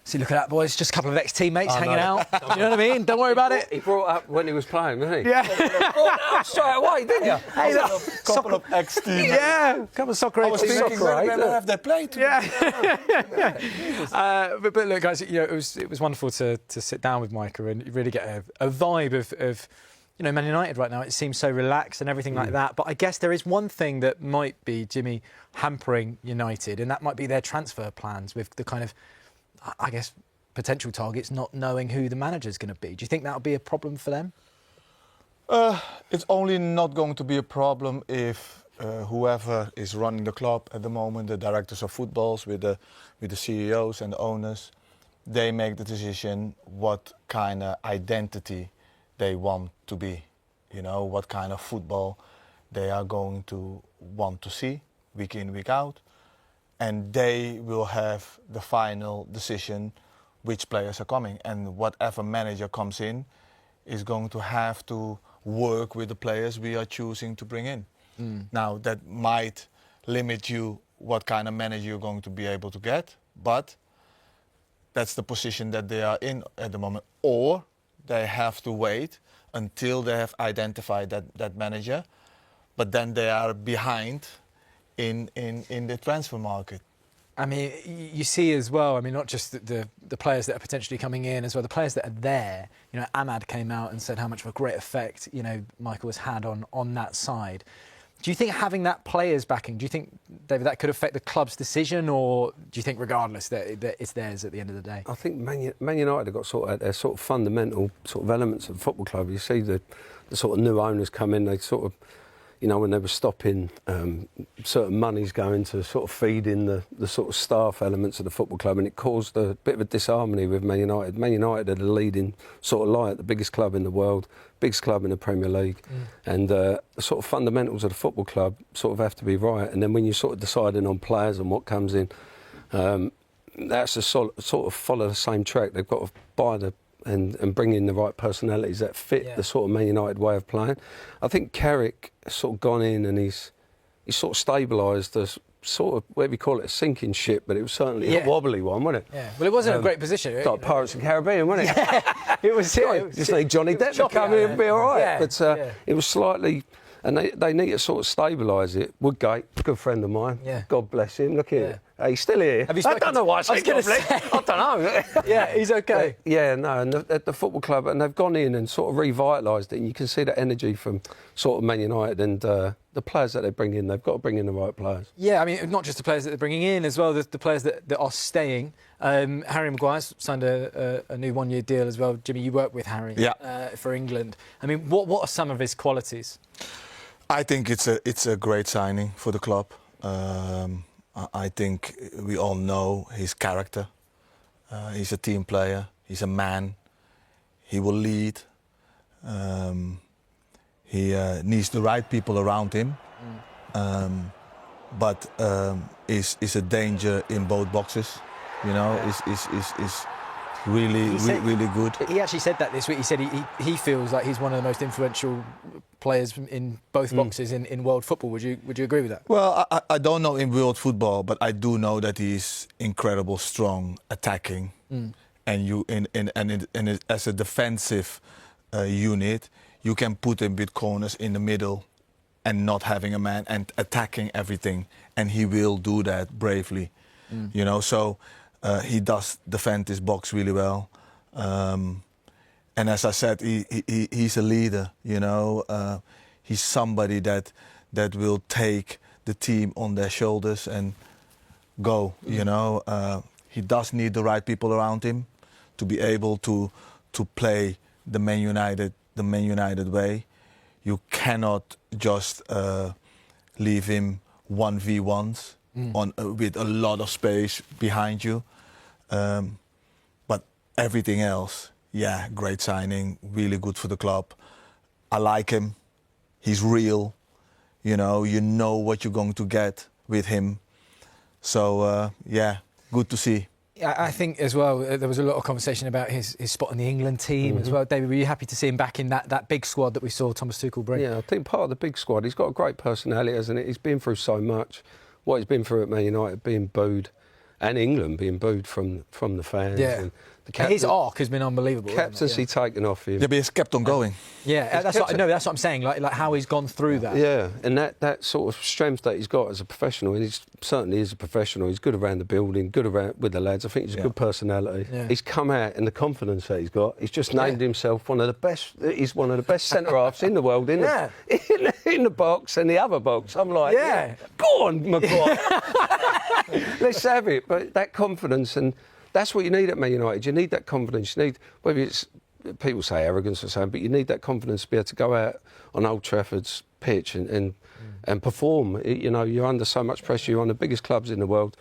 See, look at that, boys. Just a couple of ex-teammates hanging out. Do you know what I mean? Don't worry about it. He brought up when he was playing, didn't he? Yeah. Brought it up straight away, didn't you? Hey, A couple of ex-teammates. yeah, a couple of soccer I was thinking, where have they played? Yeah. But look, guys, you know, it was wonderful to sit down with Micah and really get a vibe of you know, Man United right now. It seems so relaxed and everything like that. But I guess there is one thing that might be, Jimmy, hampering United, and that might be their transfer plans with the kind of, I guess, potential targets not knowing who the manager's going to be. Do you think that'll be a problem for them? It's only not going to be a problem if whoever is running the club at the moment, the directors of footballs with the CEOs and the owners, they make the decision what kind of identity they want to be. You know, what kind of football they are going to want to see week in, week out. And they will have the final decision which players are coming. And whatever manager comes in is going to have to work with the players we are choosing to bring in. Now, that might limit you what kind of manager you're going to be able to get, but that's the position that they are in at the moment. Or they have to wait until they have identified that manager, but then they are behind in the transfer market. I mean, you see as well, I mean, not just the players that are potentially coming in as well, the players that are there. You know, Ahmad came out and said how much of a great effect, you know, Michael has had on that side. Do you think having that players backing, do you think, David, that could affect the club's decision, or do you think regardless that it's theirs at the end of the day? I think Man United have got their sort of fundamental sort of elements of the football club. You see the sort of new owners come in, they sort of, you know, when they were stopping certain monies going to sort of feed in the sort of staff elements of the football club, and it caused a bit of a disharmony with Man United. Man United are the leading sort of light, the biggest club in the world, biggest club in the Premier League, and the sort of fundamentals of the football club sort of have to be right. And then when you're sort of deciding on players and what comes in, that's a sort of follow the same track. They've got to buy and bring in the right personalities that fit the sort of Man United way of playing. I think Carrick has sort of gone in and he's sort of stabilised the sort of, whatever you call it, a sinking ship, but it was certainly a wobbly one, wasn't it? Yeah. Well, it wasn't a great position. It's like Pirates of the Caribbean, wasn't it? It was. Just need Johnny Depp to come in and be all right. Yeah, but it was slightly... And they need to sort of stabilise it. Woodgate, good friend of mine. Yeah. God bless him. Look here. Hey, he's still here. I don't know why I said God bless. I don't know. Yeah, he's okay. And the football club, and they've gone in and sort of revitalised it. And you can see the energy from sort of Man United and the players that they bring in. They've got to bring in the right players. Yeah, I mean, not just the players that they're bringing in, as well, the players that are staying. Harry Maguire's signed a new one-year deal as well. Jimmy, you work with Harry for England. I mean, what are some of his qualities? I think it's a great signing for the club. I think we all know his character. He's a team player. He's a man. He will lead. He needs the right people around him. But is a danger in both boxes. You know, is really good. He actually said that this week. He said he feels like he's one of the most influential players in both boxes in world football. Would you agree with that? Well, I don't know in world football, but I do know that he's incredible, strong, attacking, and as a defensive unit, you can put him with corners in the middle, and not having a man and attacking everything, and he will do that bravely. You know, so. He does defend his box really well, and as I said, he's a leader. You know, he's somebody that will take the team on their shoulders and go. You know, he does need the right people around him to be able to play the Man United way. You cannot just leave him 1v1s. With a lot of space behind you. But everything else, great signing, really good for the club. I like him. He's real. You know what you're going to get with him. So, good to see. I think as well, there was a lot of conversation about his spot in the England team as well. David, were you happy to see him back in that big squad that we saw Thomas Tuchel bring? Yeah, I think part of the big squad. He's got a great personality, hasn't he? He's been through so much. What he's been through at Man United, being booed, and England being booed from the fans. Yeah. And his arc has been unbelievable. captaincy taken off him. Yeah, but he's kept on going. Yeah, that's what I'm saying. Like how he's gone through that. Yeah, and that sort of strength that he's got as a professional, and he certainly is a professional. He's good around the building, good around with the lads. I think he's a good personality. Yeah. He's come out, and the confidence that he's got. He's just named himself one of the best. He's one of the best centre halves in the world. In the box and the other box. I'm like, go on, Maguire. Let's have it. But that confidence, and that's what you need at Man United. You need that confidence. You need, whether it's, people say arrogance or something, but you need that confidence to be able to go out on Old Trafford's pitch and perform. You know, you're under so much pressure. You're on the biggest clubs in the world.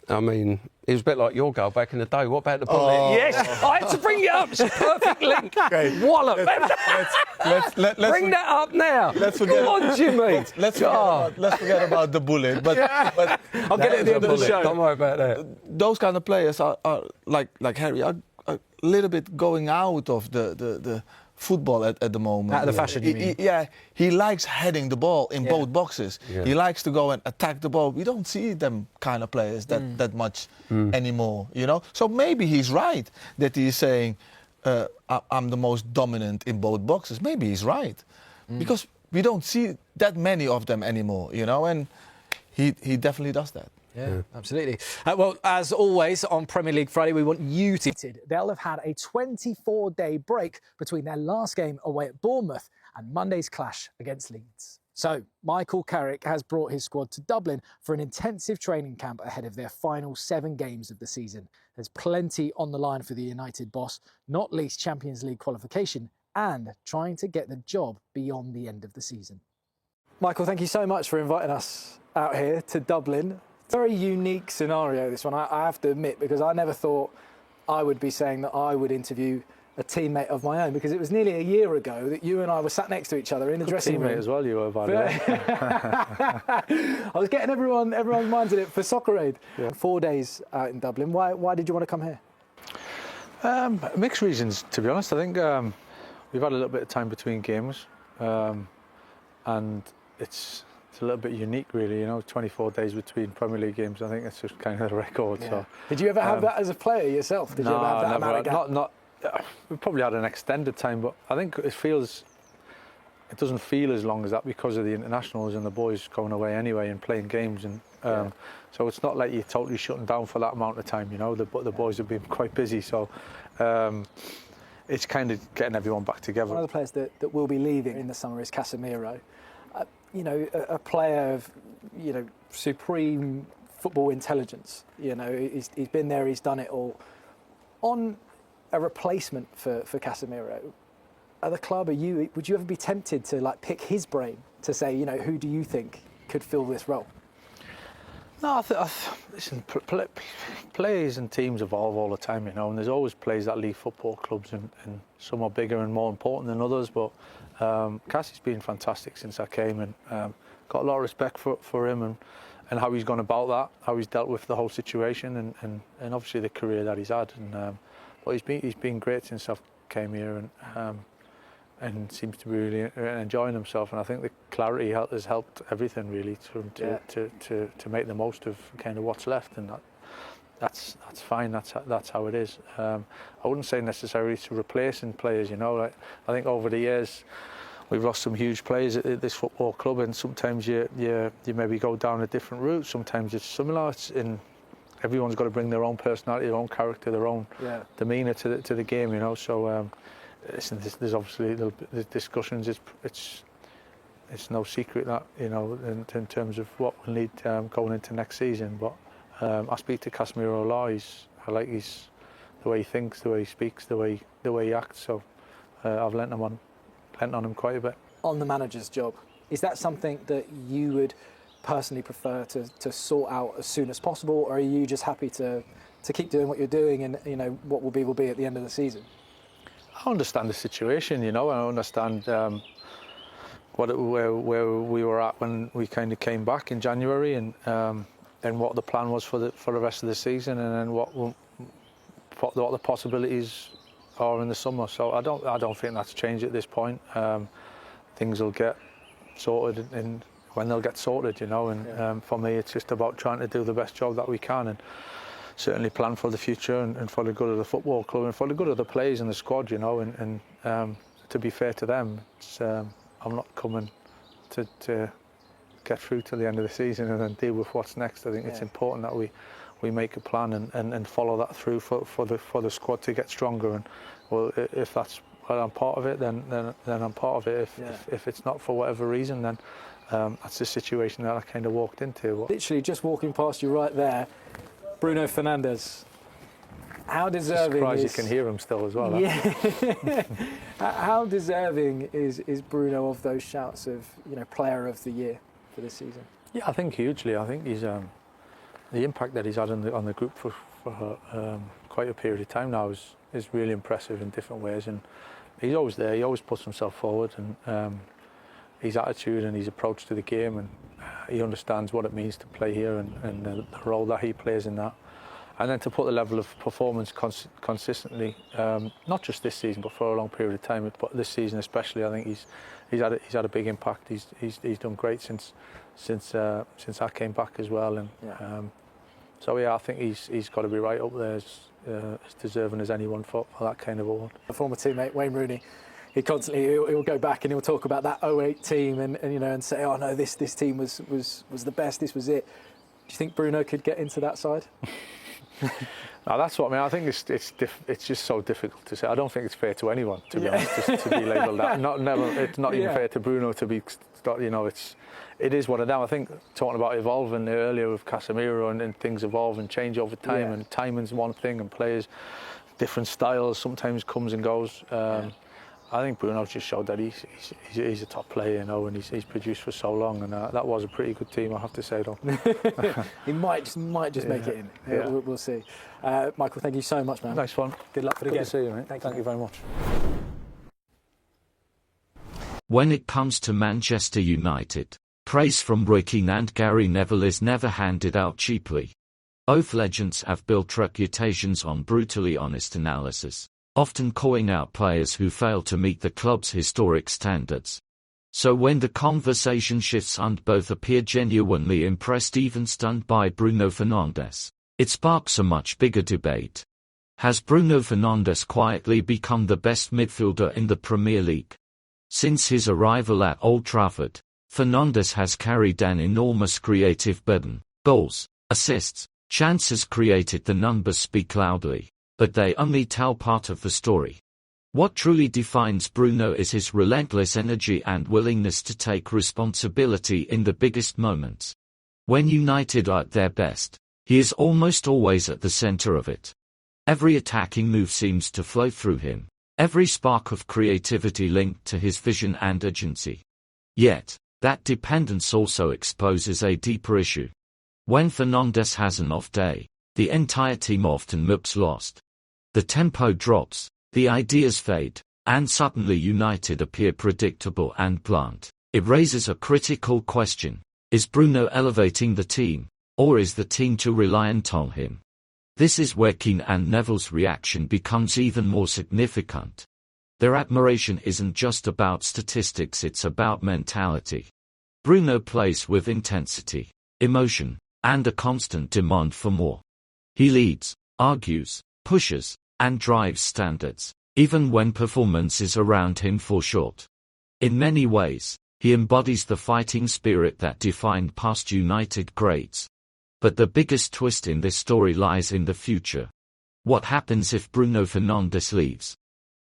I mean, it was a bit like your goal back in the day. What about the bullet? Oh. Yes, I had to bring it up. It's a perfect link. Wallop. Let's bring that up now. Let's forget. Go on, Jimmy. Let's forget about the bullet. But I'll get it at the end of the show. Don't worry about that. Those kind of players are like Harry, are a little bit going out of the football at the moment. Out of the fashion, you mean? He likes heading the ball in both boxes. Yeah. He likes to go and attack the ball. We don't see them kind of players that much anymore, you know. So maybe he's right that he's saying, I'm the most dominant in both boxes. Maybe he's right. Because we don't see that many of them anymore, you know, and he definitely does that. Yeah, absolutely. Well, as always, on Premier League Friday, we want you to... They'll have had a 24-day break between their last game away at Bournemouth and Monday's clash against Leeds. So, Michael Carrick has brought his squad to Dublin for an intensive training camp ahead of their final 7 games of the season. There's plenty on the line for the United boss, not least Champions League qualification and trying to get the job beyond the end of the season. Michael, thank you so much for inviting us out here to Dublin. Very unique scenario, this one, I have to admit, because I never thought I would be saying that I would interview a teammate of my own, because it was nearly a year ago that you and I were sat next to each other in the dressing room. Teammate as well, you were, by the way. I was getting everyone's minds in it for Soccer Aid. Yeah. 4 days out in Dublin. Why did you want to come here? Mixed reasons, to be honest. I think we've had a little bit of time between games, and it's a little bit unique, really. You know, 24 days between Premier League games. I think that's just kind of the record. Yeah. So, did you ever have that as a player yourself? Did you ever have that amount of gap? Not. We probably had an extended time, but I think it doesn't feel as long as that because of the internationals and the boys going away anyway and playing games, and so it's not like you're totally shutting down for that amount of time. You know, the boys have been quite busy, so. It's kind of getting everyone back together. One of the players that will be leaving in the summer is Casemiro. You know, a player of, you know, supreme football intelligence. You know, he's been there, he's done it all. On a replacement for Casemiro, at the club, would you ever be tempted to like pick his brain to say, you know, who do you think could fill this role? No, listen, players and teams evolve all the time, you know, and there's always players that leave football clubs and some are bigger and more important than others, but Cassie's been fantastic since I came, and got a lot of respect for him and how he's gone about that, how he's dealt with the whole situation, and obviously the career that he's had, but he's been great since I came here, and seems to be really enjoying himself, and I think the clarity has helped everything really to make the most of kind of what's left, and that's fine. That's how it is. I wouldn't say necessarily to replacing players. You know, like, I think over the years we've lost some huge players at this football club, and sometimes you maybe go down a different route. Sometimes it's similar. Everyone's got to bring their own personality, their own character, their own demeanour to the game. You know, so. There's obviously the discussions. It's no secret that, you know, in terms of what we'll need going into next season. But I speak to Casemiro a lot. I like the way he thinks, the way he speaks, the way he acts. So I've lent on him quite a bit. On the manager's job, is that something that you would personally prefer to sort out as soon as possible, or are you just happy to keep doing what you're doing, and you know what will be at the end of the season? I understand the situation, you know. I understand where we were at when we kind of came back in January, and what the plan was for the rest of the season, and then what the possibilities are in the summer. So I don't think that's changed at this point. Things will get sorted when they'll get sorted, you know. And for me, it's just about trying to do the best job that we can. And certainly plan for the future and for the good of the football club and for the good of the players and the squad, you know. And to be fair to them, it's, I'm not coming to get through to the end of the season and then deal with what's next. I think it's important that we make a plan and follow that through for the squad to get stronger. And well, if that's I'm part of it, then I'm part of it. If it's not for whatever reason, then that's the situation that I kind of walked into. Literally just walking past you right there, Bruno Fernandes. How deserving surprised is... you can hear him still as well. Yeah. How deserving is Bruno of those shouts of, you know, Player of the Year for this season? Yeah, I think hugely. I think he's the impact that he's had on the group for quite a period of time now is really impressive in different ways, and he's always there. He always puts himself forward, and his attitude and his approach to the game, and he understands what it means to play here and the role that he plays in that. And then to put the level of performance consistently, not just this season, but for a long period of time. But this season especially, I think he's had a big impact. He's done great since I came back as well. And so I think he's got to be right up there, as deserving as anyone for that kind of award. A former teammate, Wayne Rooney, he'll go back and he'll talk about that 08 team and you know, and say, oh no, this team was the best. This was it. Do you think Bruno could get into that side? No, that's what I mean. I think it's just so difficult to say. I don't think it's fair to anyone, to be honest, just to be labelled that. It's not even fair to Bruno to be, you know. It is what it is. I think talking about evolving earlier with Casemiro and things evolve and change over time, and timing's one thing, and players, different styles sometimes comes and goes. I think Bruno's just showed that he's a top player, you know, and he's produced for so long, and that was a pretty good team, I have to say, though. He might just make it in. Yeah. We'll see. Michael, thank you so much, man. Nice one. Good luck for the Good game. to see you, mate. Thank you very much. When it comes to Manchester United, praise from Roy Keane and Gary Neville is never handed out cheaply. Both legends have built reputations on brutally honest analysis, often calling out players who fail to meet the club's historic standards. So when the conversation shifts and both appear genuinely impressed, even stunned by Bruno Fernandes, it sparks a much bigger debate. Has Bruno Fernandes quietly become the best midfielder in the Premier League? Since his arrival at Old Trafford, Fernandes has carried an enormous creative burden. Goals, assists, chances created, the numbers speak loudly, but they only tell part of the story. What truly defines Bruno is his relentless energy and willingness to take responsibility in the biggest moments. When United are at their best, he is almost always at the center of it. Every attacking move seems to flow through him, every spark of creativity linked to his vision and urgency. Yet, that dependence also exposes a deeper issue. When Fernandes has an off day, the entire team often looks lost. The tempo drops, the ideas fade, and suddenly United appear predictable and blunt. It raises a critical question: is Bruno elevating the team, or is the team too reliant on him? This is where Keane and Neville's reaction becomes even more significant. Their admiration isn't just about statistics, it's about mentality. Bruno plays with intensity, emotion, and a constant demand for more. He leads, argues, pushes, and drives standards, even when performances around him fall short. In many ways, he embodies the fighting spirit that defined past United greats. But the biggest twist in this story lies in the future. What happens if Bruno Fernandes leaves?